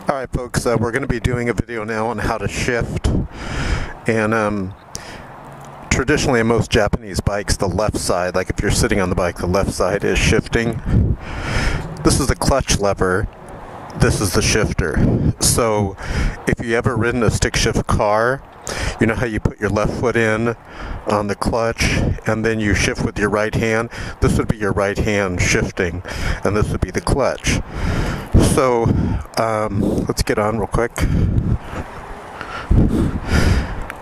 Alright folks, we're going to be doing a video now on how to shift, and traditionally in most Japanese bikes the left side, like if you're sitting on the bike, the left side is shifting. This is the clutch lever, this is the shifter. So if you ever ridden a stick shift car, you know how you put your left foot in on the clutch and then you shift with your right hand? This would be your right hand shifting and this would be the clutch. So let's get on real quick.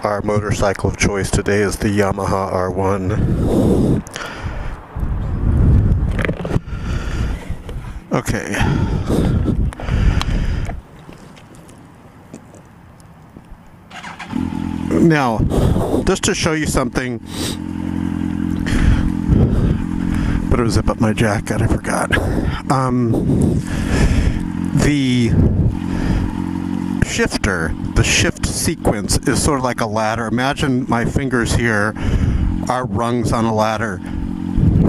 Our motorcycle of choice today is the Yamaha R1. Okay. Now, just to show you something, better zip up my jacket, I forgot. The shifter, the shift sequence is sort of like a ladder. Imagine my fingers here are rungs on a ladder.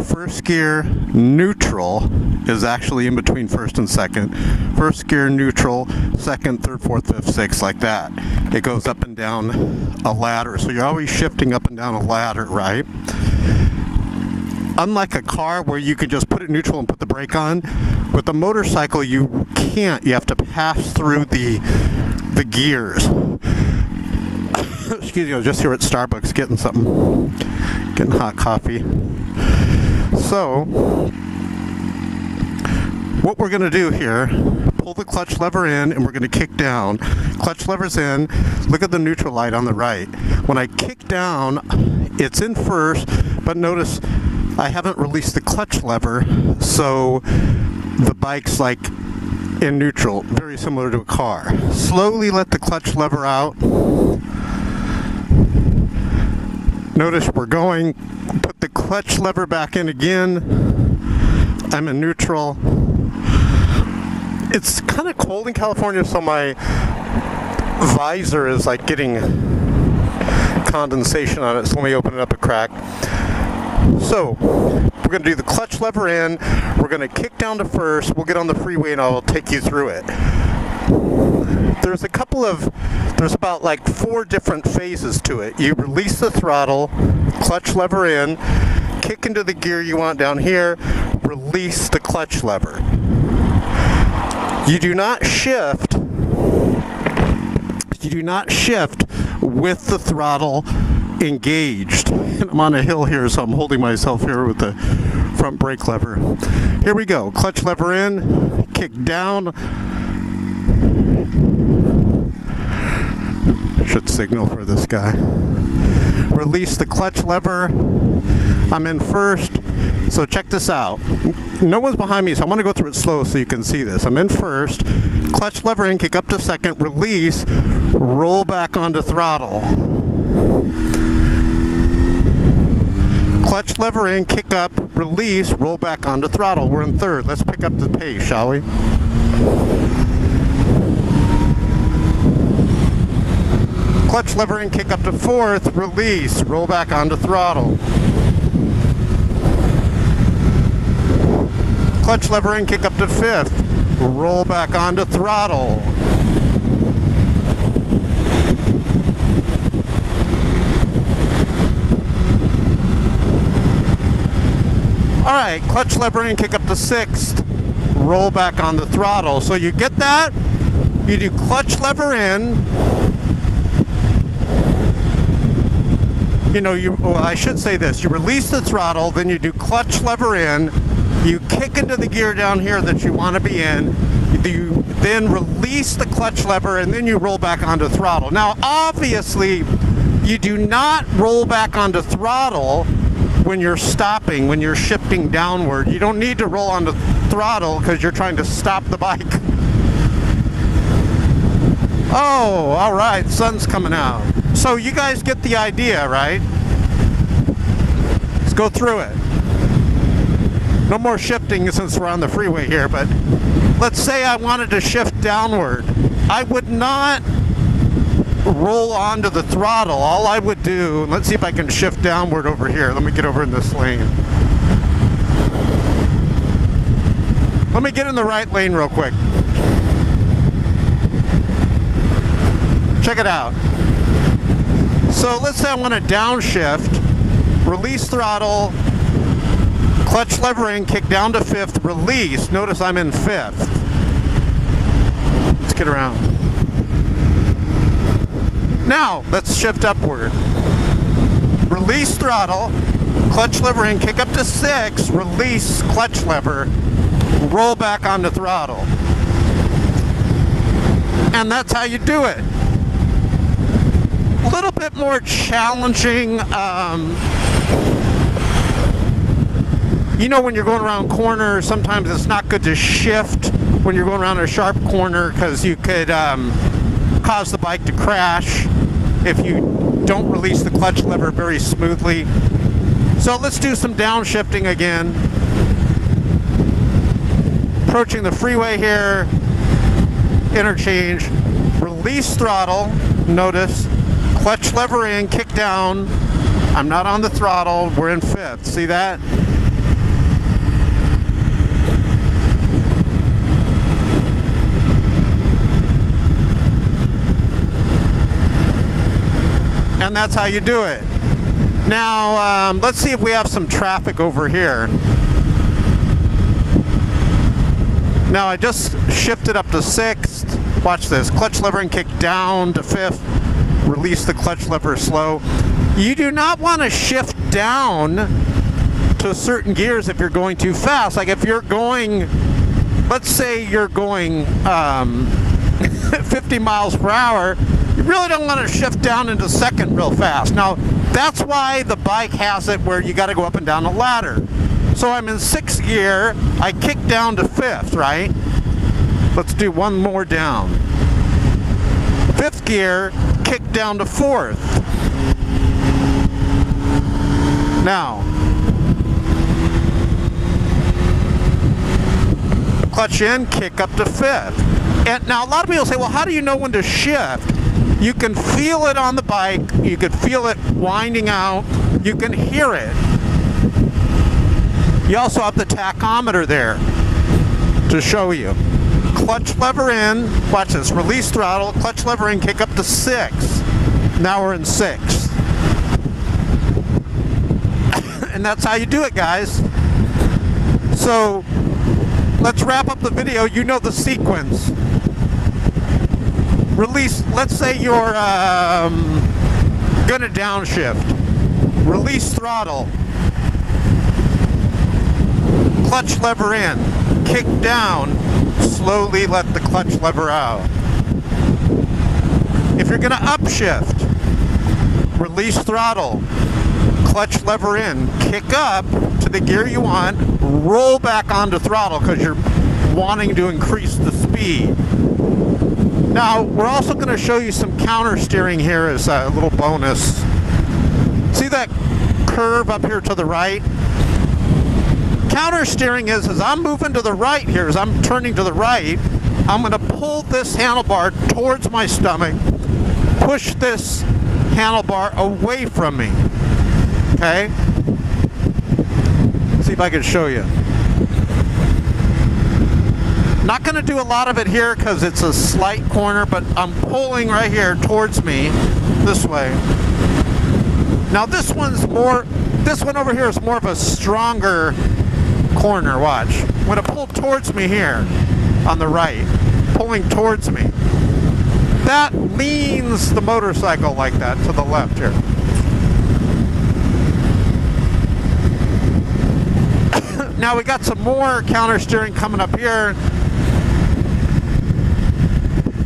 First gear, neutral, is actually in between first and second. First gear, neutral, second, third, fourth, fifth, sixth, like that. It goes up and down a ladder. So you're always shifting up and down a ladder, right? Unlike a car where you can just put it neutral and put the brake on, with a motorcycle you can't. You have to pass through the gears. Excuse me, I was just here at Starbucks getting something, getting hot coffee. So, what we're going to do here, pull the clutch lever in and we're going to kick down. Clutch lever's in, look at the neutral light on the right. When I kick down, it's in first, but notice I haven't released the clutch lever, so the bike's like in neutral, very similar to a car. Slowly let the clutch lever out. Notice we're going, put the clutch lever back in again. I'm in neutral. It's kind of cold in California, so my visor is like getting condensation on it, so let me open it up a crack. So, we're going to do the clutch lever in, we're going to kick down to first, we'll get on the freeway and I'll take you through it. There's about like 4 different phases to it. You release the throttle, clutch lever in, kick into the gear you want down here, release the clutch lever. You do not shift with the throttle engaged. I'm on a hill here, so I'm holding myself here with the front brake lever. Here we go. Clutch lever in, kick down. Should signal for this guy. Release the clutch lever. I'm in first. So check this out. No one's behind me, so I'm going to go through it slow so you can see this. I'm in first. Clutch lever in, kick up to second, release, roll back onto throttle. Clutch lever in, kick up, release, roll back onto throttle. We're in third. Let's pick up the pace, shall we? Clutch lever in, kick up to fourth, release, roll back onto throttle. Clutch lever in, kick up to fifth, roll back onto throttle. Alright, clutch lever in, kick up to sixth, roll back on the throttle. So you get that? You do clutch lever in. I should say this. You release the throttle, then you do clutch lever in. You kick into the gear down here that you want to be in. You then release the clutch lever, and then you roll back onto throttle. Now, obviously, you do not roll back onto throttle when you're stopping, when you're shifting downward. You don't need to roll onto throttle because you're trying to stop the bike. Oh, all right, sun's coming out. So you guys get the idea, right? Let's go through it. No more shifting since we're on the freeway here, but let's say I wanted to shift downward. I would not roll onto the throttle. All I would do, let's see if I can shift downward over here. Let me get over in this lane. Let me get in the right lane real quick. Check it out. So let's say I want to downshift, release throttle, clutch lever in, kick down to 5th, release. Notice I'm in 5th. Let's get around. Now, let's shift upward. Release throttle, clutch lever in, kick up to 6, release clutch lever, roll back on the throttle. And that's how you do it. A little bit more challenging. You know, when you're going around corners, sometimes it's not good to shift when you're going around a sharp corner because you could cause the bike to crash if you don't release the clutch lever very smoothly. So let's do some downshifting again. Approaching the freeway here, interchange, release throttle, notice, clutch lever in, kick down. I'm not on the throttle, we're in 5th, see that? And that's how you do it. Now, let's see if we have some traffic over here. Now, I just shifted up to 6th. Watch this. Clutch lever and kick down to 5th. Release the clutch lever slow. You do not want to shift down to certain gears if you're going too fast. Like if you're going, let's say you're going 50 miles per hour, you really don't want to shift down into 2nd real fast. Now, that's why the bike has it where you got to go up and down a ladder. So I'm in 6th gear, I kick down to 5th, right? Let's do one more down. 5th gear, kick down to 4th. Now, clutch in, kick up to 5th. And now a lot of people say, well, how do you know when to shift? You can feel it on the bike, you can feel it winding out, you can hear it. You also have the tachometer there to show you. Clutch lever in, watch this, release throttle, clutch lever in, kick up to 6. Now we're in 6. And that's how you do it, guys. So let's wrap up the video. You know the sequence. Release, let's say you're gonna downshift. Release throttle. Clutch lever in. Kick down. Slowly let the clutch lever out. If you're gonna upshift, release throttle. Clutch lever in. Kick up to the gear you want. Roll back onto throttle because you're wanting to increase the speed. Now, we're also going to show you some counter steering here as a little bonus. See that curve up here to the right? Counter steering is, as I'm moving to the right here, as I'm turning to the right, I'm going to pull this handlebar towards my stomach, push this handlebar away from me. Okay? See if I can show you. Not going to do a lot of it here because it's a slight corner, but I'm pulling right here towards me this way. Now this one over here is more of a stronger corner, watch. I'm going to pull towards me here on the right, pulling towards me. That leans the motorcycle like that to the left here. Now we got some more counter steering coming up here.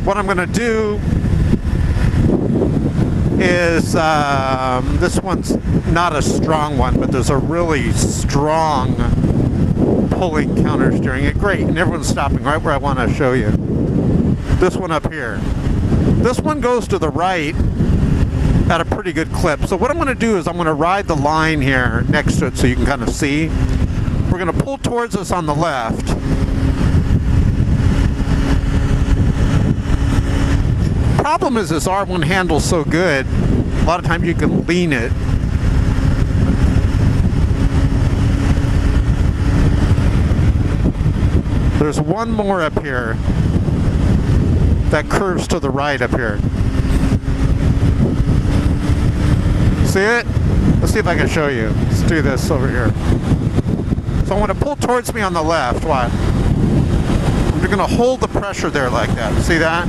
What I'm going to do is, this one's not a strong one, but there's a really strong pulling counter steering. Great, and everyone's stopping right where I want to show you. This one up here. This one goes to the right at a pretty good clip. So what I'm going to do is I'm going to ride the line here next to it so you can kind of see. We're going to pull towards us on the left. Problem is this R1 handles so good, a lot of times you can lean it. There's one more up here that curves to the right up here. See it? Let's see if I can show you. Let's do this over here. So I want to pull towards me on the left. What? You're going to hold the pressure there like that. See that?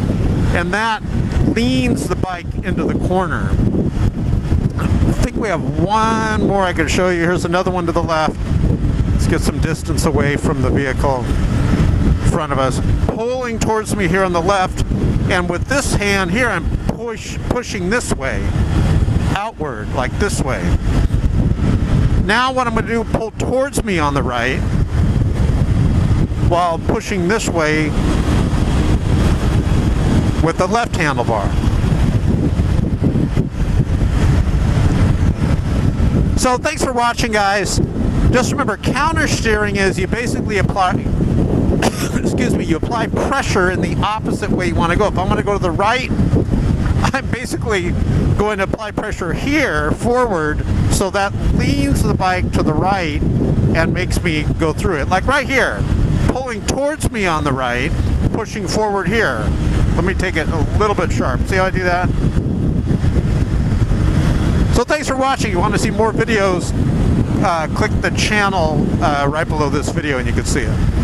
And that leans the bike into the corner. I think we have one more I can show you. Here's another one to the left. Let's get some distance away from the vehicle in front of us. Pulling towards me here on the left, and with this hand here, I'm pushing this way, outward, like this way. Now what I'm going to do, pull towards me on the right, while pushing this way with the left handlebar. So thanks for watching, guys. Just remember, counter steering is you basically apply excuse me, you apply pressure in the opposite way you want to go. If I want to go to the right, I'm basically going to apply pressure here forward, so that leans the bike to the right and makes me go through it. Like right here, pulling towards me on the right, pushing forward here. Let me take it a little bit sharp. See how I do that? So thanks for watching. If you want to see more videos, click the channel right below this video and you can see it.